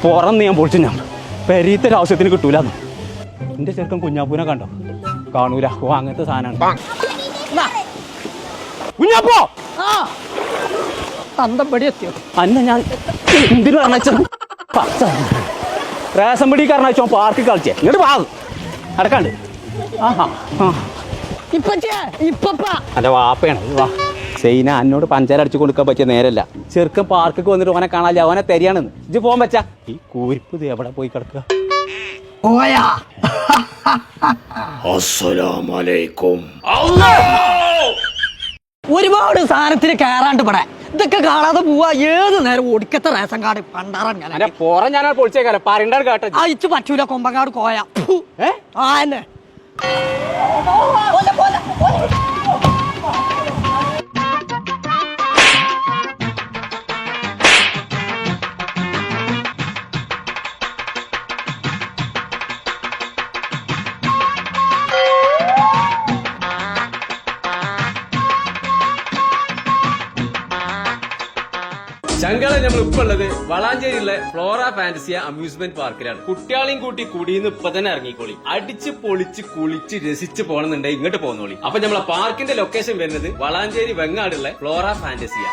പുറന്ന് ഞാൻ പൊളിച്ചു ഞാൻ പെരീത്തൊരു ആവശ്യത്തിന് കിട്ടൂലെന്ന്. എന്റെ ചെറുക്കൻ കുഞ്ഞാപ്പൂനെ കണ്ടോ? കാണൂല. ഓ അങ്ങനത്തെ സാധനമാണ് കുഞ്ഞാപ്പോ. എത്തിയോ അന്ന ഞാൻ എന്തിനു പറഞ്ഞ റേഷൻ പിടി കാരണോ പാർക്കിൽ കളിച്ചേ. ഇങ്ങോട്ട് വാ അടക്കാണ്ട്. അന്റെ വാപ്പയാണ്. വാ സൈന എന്നോട് പഞ്ചാര അടിച്ചു കൊടുക്കാൻ പറ്റിയ നേരല്ല. ചെറുക്കൻ പാർക്കൊക്കെ വന്നിട്ട് ഓനെ കാണാല്ല. അവനെ തരികയാണെന്ന് ഇജ്ജ് പോകാൻ പറ്റാ. ഈ കൂരിപ്പ് ഇത് എവിടെ പോയി കിടക്കുക? ഒരുപാട് സാധനത്തിന് കയറാണ്ട് ഇവിടെ ഇതൊക്കെ കാണാതെ പോവാ. ഏത് നേരം ഒടുക്കത്തെ റേഷൻ കാർഡ് പണ്ടാറാൻ ഞാൻ പൊളിച്ചേക്കാലോ. പറയണ്ട കേട്ടോ. അയച്ചു പറ്റൂല. കൊമ്പങ്ങാട് കോയ ആന്നെ ചങ്കള നമ്മളിപ്പോ ഉള്ളത് വളാഞ്ചേരിയിലെ ഫ്ലോറ ഫാന്റസിയ അമ്യൂസ്മെന്റ് പാർക്കിലാണ്. കുട്ടികളെയും കൂട്ടി കുടിയിന്ന് ഇപ്പൊ തന്നെ ഇറങ്ങിക്കോളി. അടിച്ച് പൊളിച്ച് കുളിച്ച് രസിച്ച് പോകണമെന്നുണ്ടെങ്കിൽ ഇങ്ങോട്ട് പോന്നോളി. അപ്പൊ നമ്മളെ പാർക്കിന്റെ ലൊക്കേഷൻ വരുന്നത് വളാഞ്ചേരി വെങ്ങാടുള്ള ഫ്ലോറ ഫാന്റസിയ.